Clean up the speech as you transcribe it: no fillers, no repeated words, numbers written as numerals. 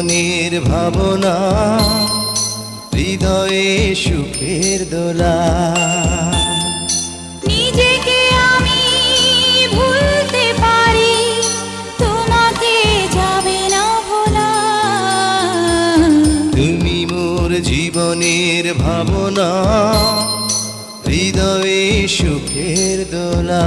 জীবনের ভাবনা, হৃদয়ে সুখের দোলা। নিজেকে আমি ভুলতে পারি, তোমাকে যাবে না ভোলা। তুমি মোর জীবনের ভাবনা, হৃদয়ে সুখের দোলা।